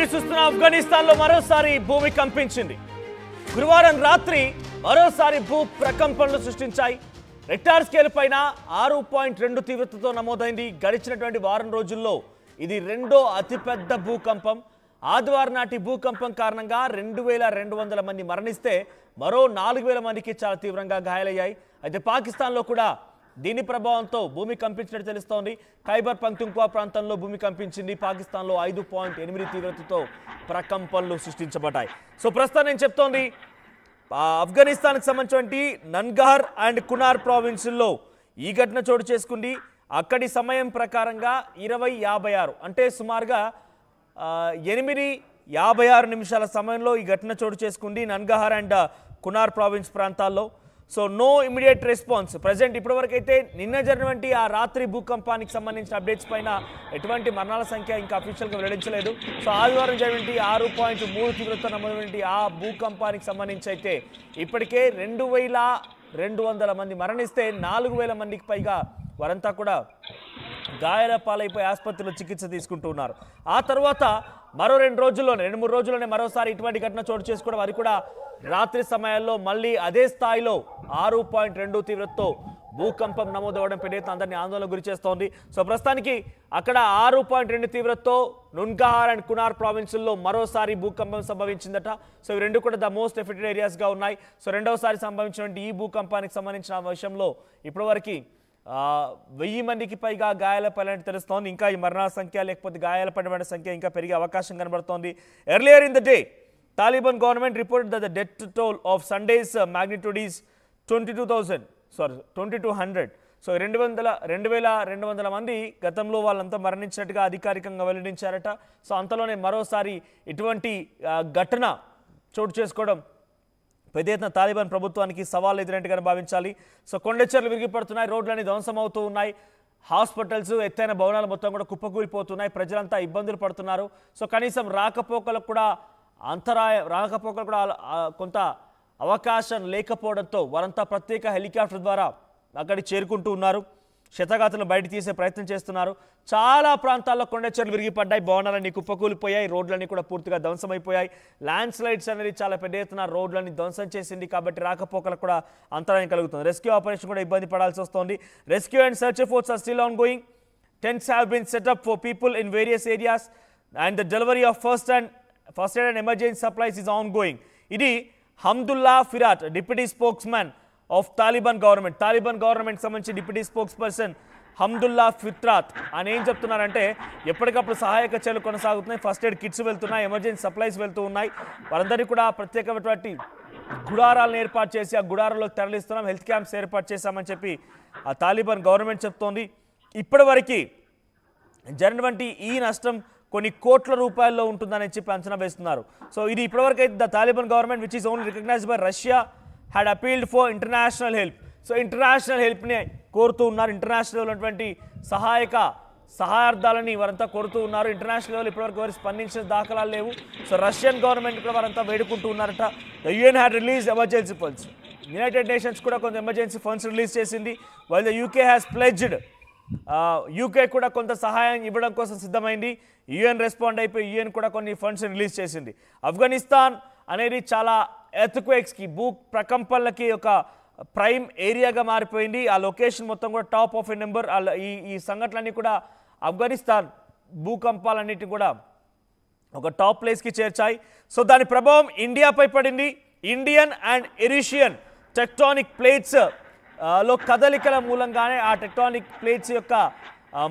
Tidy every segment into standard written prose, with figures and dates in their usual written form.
ఎదురు చూస్తున్న ఆఫ్ఘనిస్తాన్ లో మరోసారి భూమి కంపించింది. గురువారం రాత్రి మరోసారి భూ ప్రకంపనలు సృష్టించాయి. రెక్టార్ స్కేల్ పైన 6.2 తీవ్రతతో నమోదైంది. గడిచినటువంటి వారం రోజుల్లో ఇది రెండో అతిపెద్ద భూకంపం. ఆదివారం నాటి భూకంపం కారణంగా 2200 మంది మరణిస్తే మరో 4000 మందికి చాలా తీవ్రంగా గాయాలయ్యాయి. అయితే పాకిస్తాన్లో కూడా దీని ప్రభావంతో భూమి కంపించినట్టు తెలుస్తోంది. ఖైబర్ పఖ్తుంఖ్వా ప్రాంతంలో భూమి కంపించింది. పాకిస్తాన్లో 5.8 తీవ్రతతో ప్రకంపనలు సృష్టించబడ్డాయి. సో ప్రస్తుతం నేను చెప్తోంది ఆఫ్ఘనిస్తాన్కి సంబంధించినటువంటి నన్గార్ అండ్ కునార్ ప్రావిన్సుల్లో ఈ ఘటన చోటు చేసుకుంది. అక్కడి సమయం ప్రకారంగా 20:56 అంటే సుమారుగా 8:56 నిమిషాల సమయంలో ఈ ఘటన చోటు చేసుకుంది నన్గార్ అండ్ కునార్ ప్రావిన్స్ ప్రాంతాల్లో. So no immediate response present ఇప్పటివరకు అయితే నిన్న జరిగినటువంటి ఆ రాత్రి భూకంపానికి సంబంధించిన అప్డేట్స్ పైన ఎటువంటి మరణాల సంఖ్య ఇంకా అఫీషియల్గా వెల్లడించలేదు. సో ఆదివారం జరిగినటువంటి 6.3 తీవ్రత నమోదైనటువంటి ఆ భూకంపానికి సంబంధించి అయితే ఇప్పటికే 2200 మంది మరణిస్తే 4000 మందికి పైగా వారంతా కూడా గాయాల పాలైపోయి ఆసుపత్రిలో చికిత్స తీసుకుంటూ ఉన్నారు. ఆ తర్వాత మరో 2-3 రోజుల్లోనే మరోసారి ఇటువంటి ఘటన చోటు చేసుకోవడం, అది కూడా రాత్రి సమయాల్లో మళ్ళీ అదే స్థాయిలో 6.2 తీవ్రతతో భూకంపం నమోదవడం పెద్ద ఎత్తున అందరినీ ఆందోళన గురి చేస్తోంది. సో ప్రస్తుతానికి అక్కడ 6.2 తీవ్రతతో నున్గార్ అండ్ కునార్ ప్రావిన్సుల్లో మరోసారి భూకంపం సంభవించిందట. సో ఇవి రెండు కూడా ద మోస్ట్ ఎఫెక్టెడ్ ఏరియాస్గా ఉన్నాయి. సో రెండవసారి సంభవించినటువంటి ఈ భూకంపానికి సంబంధించిన విషయంలో ఇప్పటివరకు 1000 మందికి పైగా గాయాల పడినట్టు తెలుస్తోంది. ఇంకా ఈ మరణాల సంఖ్య లేకపోతే గాయాల పడిన సంఖ్య ఇంకా పెరిగే అవకాశం కనబడుతోంది. Earlier in the day Taliban government reported that the death toll of Sunday's magnitude is 2200. So 2200 మంది గతంలో వాళ్ళంతా మరణించినట్టుగా అధికారికంగా వెల్లడించారట. సో అంతలోనే మరోసారి ఇటువంటి ఘటన చోటు చేసుకోవడం పెద్ద ఎత్తున తాలిబాన్ ప్రభుత్వానికి సవాల్ ఎదురైనట్టుగా భావించాలి. సో కొండచెర్లు విరిగిపడుతున్నాయి, రోడ్లన్నీ ధ్వంసమవుతూ ఉన్నాయి, హాస్పిటల్స్ ఎత్తైన భవనాలు మొత్తం కూడా కుప్పకూలిపోతున్నాయి, ప్రజలంతా ఇబ్బందులు పడుతున్నారు. సో కనీసం రాకపోకలకు కూడా కొంత అవకాశం లేకపోవడంతో వారంతా ప్రత్యేక హెలికాప్టర్ ద్వారా అక్కడికి చేరుకుంటూ ఉన్నారు. శతఘాతులను బయట తీసే ప్రయత్నం చేస్తున్నారు. చాలా ప్రాంతాల్లో కొండచెర్లు విరిగిపడ్డాయి, భవనాలన్నీ కుప్పకూలిపోయాయి, రోడ్లన్నీ కూడా పూర్తిగా ధ్వంసమైపోయాయి. ల్యాండ్ స్లైడ్స్ అనేది చాలా పెద్ద ఎత్తున రోడ్లన్నీ ధ్వంసం చేసింది. కాబట్టి రాకపోకలకు కూడా అంతరాయం కలుగుతుంది. రెస్క్యూ ఆపరేషన్ కూడా ఇబ్బంది పడాల్సి వస్తుంది. Rescue and search efforts are still ongoing. Tents have been set up for people in various areas and the delivery of first aid and emergency supplies is ongoing. Idi Hamdullah Firat, deputy spokesman of Taliban government సంబంధించి deputy spokes person Hamdullah Fitrat అని ఏం చెప్తున్నారంటే ఎప్పటికప్పుడు సహాయక చర్యలు కొనసాగుతున్నాయి, first aid kits వెళ్తున్నాయి, emergency supplies వెళ్తూ ఉన్నాయి. వారందరికీ కూడా ప్రత్యేకమైనటువంటి గుడారాలను ఏర్పాటు చేసి ఆ గుడారాల్లోకి తరలిస్తున్నాం, హెల్త్ క్యాంప్స్ ఏర్పాటు చేశామని చెప్పి ఆ తాలిబాన్ గవర్నమెంట్ చెప్తోంది. ఇప్పటివరకు జరిగినటువంటి ఈ నష్టం కొన్ని కోట్ల రూపాయల్లో ఉంటుందని చెప్పి అంచనా వేస్తున్నారు. సో ఇది ఇప్పటివరకు అయితే the Taliban government which is only recognized by Russia had appealed for international help. So international హెల్ప్ని కోరుతూ ఉన్నారు. ఇంటర్నేషనల్ ఉన్నటువంటి సహాయార్థాలని వారంతా కోరుతూ ఉన్నారు. ఇంటర్నేషనల్ లెవెల్ ఇప్పటివరకు వారు స్పందించిన దాఖలాలు లేవు. సో రష్యన్ గవర్నమెంట్ కూడా వారంతా వేడుకుంటూ ఉన్నారట. The UN had release emergency funds. United nations కూడా కొంత ఎమర్జెన్సీ ఫండ్స్ రిలీజ్ చేసింది. While the UK has pledged, UK కూడా కొంత సహాయం ఇవ్వడం కోసం సిద్ధమైంది. యుఎన్ రెస్పాండ్ అయిపోయి యుఎన్ కూడా కొన్ని ఫండ్స్ రిలీజ్ చేసింది. ఆఫ్ఘనిస్తాన్ అనేది చాలా ఎర్త్క్వేక్స్కి, భూ ప్రకంపనలకి ఒక ప్రైమ్ ఏరియాగా మారిపోయింది. ఆ లొకేషన్ మొత్తం కూడా టాప్ ఆఫ్ ఎ నెంబర్. ఈ సంఘటనలన్నీ కూడా ఆఫ్ఘనిస్తాన్ భూకంపాలన్నిటిని కూడా ఒక టాప్ ప్లేస్కి చేర్చాయి. సో దాని ప్రభావం ఇండియాపై పడింది. ఇండియన్ అండ్ ఎరిషియన్ టెక్టానిక్ ప్లేట్స్ లో కదలికల మూలంగానే, ఆ టెక్టానిక్ ప్లేట్స్ యొక్క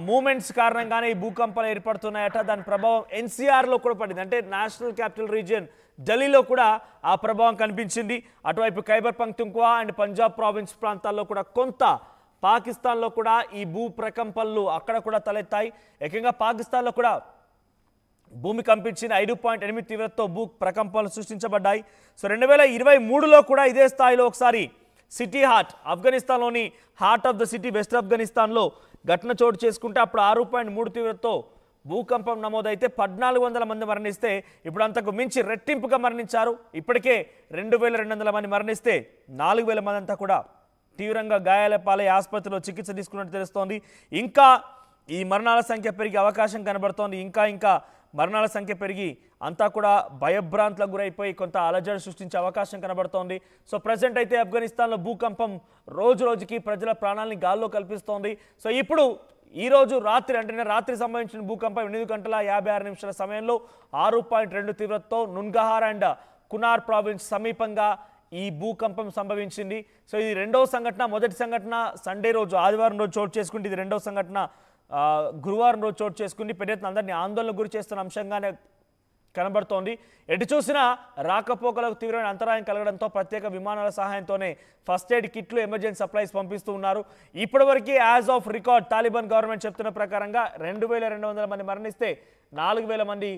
మూమెంట్స్ కారణంగానే ఈ భూకంపాలు ఏర్పడుతున్నాయట. దాని ప్రభావం ఎన్సీఆర్లో కూడా పడింది, అంటే నేషనల్ క్యాపిటల్ రీజియన్ ఢిల్లీలో కూడా ఆ ప్రభావం కనిపించింది. అటువైపు ఖైబర్ పఖ్తుంఖ్వా అండ్ పంజాబ్ ప్రావిన్స్ ప్రాంతాల్లో కూడా, కొంత పాకిస్తాన్లో కూడా ఈ భూ ప్రకంపనలు అక్కడ కూడా తలెత్తాయి. ఏకంగా పాకిస్తాన్లో కూడా భూమి కంపించింది. 5.8 తీవ్రతతో భూ ప్రకంపనలు సృష్టించబడ్డాయి. సో 2023లో కూడా ఇదే స్థాయిలో ఒకసారి సిటీ హార్ట్, ఆఫ్ఘనిస్తాన్లోని Herat of the city west ఆఫ్ఘనిస్తాన్లో ఘటన చోటు చేసుకుంటే అప్పుడు 6.3 తీవ్రతతో భూకంపం నమోదైతే 1400 మంది మరణిస్తే ఇప్పుడు అంతకు మించి రెట్టింపుగా మరణించారు. ఇప్పటికే 2200 మంది మరణిస్తే 4000 మంది అంతా కూడా తీవ్రంగా గాయాల పాలై ఆసుపత్రిలో చికిత్స తీసుకున్నట్టు తెలుస్తోంది. ఇంకా ఈ మరణాల సంఖ్య పెరిగే అవకాశం కనబడుతోంది. ఇంకా మరణాల సంఖ్య పెరిగి అంతా కూడా భయభ్రాంతులకు గురైపోయి కొంత అలజడి సృష్టించే అవకాశం కనబడుతోంది. సో ప్రజెంట్ అయితే ఆఫ్ఘనిస్తాన్లో భూకంపం రోజు రోజుకి ప్రజల ప్రాణాలని గాల్లో కల్పిస్తోంది. సో ఇప్పుడు ఈ రోజు రాత్రి అంటే రాత్రి సంభవించిన భూకంపం 8:56 సమయంలో 6.2 తీవ్రతతో నున్గహార్ అండ్ కునార్ ప్రావిన్స్ సమీపంగా ఈ భూకంపం సంభవించింది. సో ఇది రెండవ సంఘటన. మొదటి సంఘటన సండే రోజు ఆదివారం రోజు చోటు చేసుకుంటే ఇది రెండవ సంఘటన గురువారం రోజు చోటు చేసుకుని పెద్ద ఎత్తున అందరినీ ఆందోళనకు గురి చేస్తున్న అంశంగానే కనబడుతోంది. ఎటు చూసినా రాకపోకలకు తీవ్రమైన అంతరాయం కలగడంతో ప్రత్యేక విమానాల సహాయంతోనే ఫస్ట్ ఎయిడ్ కిట్లు ఎమర్జెన్సీ సప్లైస్ పంపిస్తూ ఉన్నారు. ఇప్పటివరకు as of record Taliban government చెప్తున్న ప్రకారంగా 2200 మంది మరణిస్తే 4000 మంది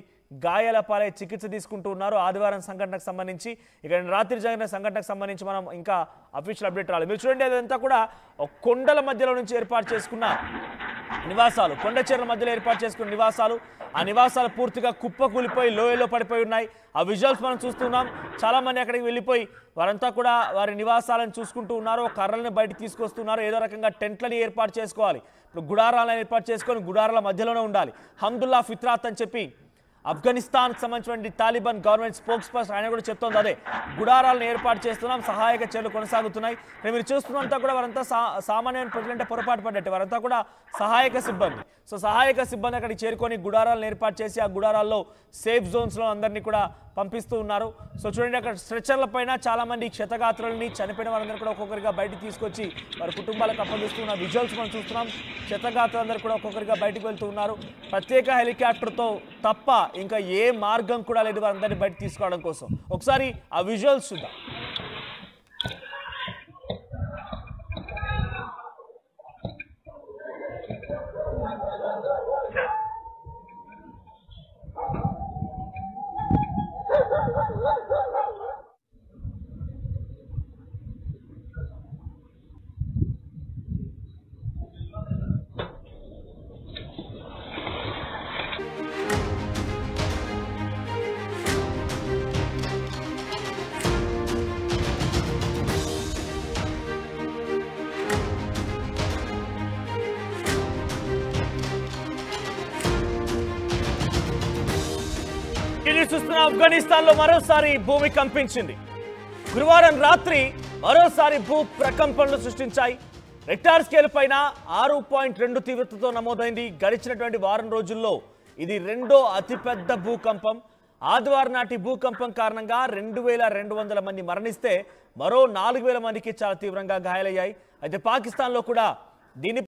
గాయాల పాలై చికిత్స తీసుకుంటూ ఉన్నారు. ఆదివారం సంఘటనకు సంబంధించి ఇక రాత్రి జరిగిన సంఘటనకు సంబంధించి మనం ఇంకా అఫీషియల్ అప్డేట్ రాలేదు. మీరు చూడండి, అదంతా కూడా కొండల మధ్యలో నుంచి ఏర్పాటు చేసుకున్న నివాసాలు, కొండ చర్యల మధ్యలో ఏర్పాటు చేసుకున్న నివాసాలు. ఆ నివాసాలు పూర్తిగా కుప్పకూలిపోయి లోయలో పడిపోయి ఉన్నాయి. ఆ విజువల్స్ మనం చూస్తున్నాం. చాలామంది అక్కడికి వెళ్ళిపోయి వారంతా కూడా వారి నివాసాలను చూసుకుంటూ ఉన్నారు. కర్రలను బయటకు తీసుకొస్తున్నారు. ఏదో రకంగా టెంట్లని ఏర్పాటు చేసుకోవాలి. ఇప్పుడు గుడారాలను ఏర్పాటు చేసుకొని గుడారాల మధ్యలోనే ఉండాలి. హమ్దుల్లా ఫిత్రాత్ అని చెప్పి ఆఫ్ఘనిస్తాన్కి సంబంధించిన తాలిబాన్ గవర్నమెంట్ స్పోక్స్ పర్సన్ ఆయన కూడా చెప్తోంది అదే. గుడారాలను ఏర్పాటు చేస్తున్నాం, సహాయక చర్యలు కొనసాగుతున్నాయి. మీరు చూస్తున్నంతా కూడా వారంతా సామాన్యమైన ప్రజలంటే పొరపాటు పడ్డట్టు వారంతా కూడా సహాయక సిబ్బంది. సో సహాయక సిబ్బంది అక్కడికి చేరుకొని గుడారాలను ఏర్పాటు చేసి ఆ గుడారాల్లో సేఫ్ జోన్స్లో అందరినీ కూడా పంపిస్తూ ఉన్నారు. సో చూడండి, అక్కడ స్ట్రెచర్ల పైన చాలామంది క్షతగాత్రులని చనిపోయిన వారందరూ కూడా ఒక్కొక్కరిగా బయటకు తీసుకొచ్చి వారి కుటుంబాలకు అప్పగిస్తున్న విజువల్స్ మనం చూస్తున్నాం. క్షతగాత్రులందరూ కూడా ఒక్కొక్కరిగా బయటకు వెళ్తూ ఉన్నారు. ప్రత్యేక హెలికాప్టర్తో తప్ప ఇంకా ఏ మార్గం కూడా లేదు వారందరినీ బయటకు తీసుకోవడం కోసం. ఒకసారి ఆ విజువల్స్ చూద్దాం. చూస్తున్న ఆఫ్ఘనిస్తాన్లో మరోసారి భూమి కంపించింది. గురువారం రాత్రి మరోసారి భూ ప్రకంపనలు సృష్టించాయి. రెక్టార్ స్కేల్ పైన 6.2 తీవ్రతతో నమోదైంది. గడిచినటువంటి వారం రోజుల్లో ఇది రెండో అతిపెద్ద భూకంపం. ఆదివారం నాటి భూకంపం కారణంగా 2200 మంది మరణిస్తే మరో 4000 మందికి చాలా తీవ్రంగా గాయాలయ్యాయి. అయితే పాకిస్తాన్లో కూడా దీని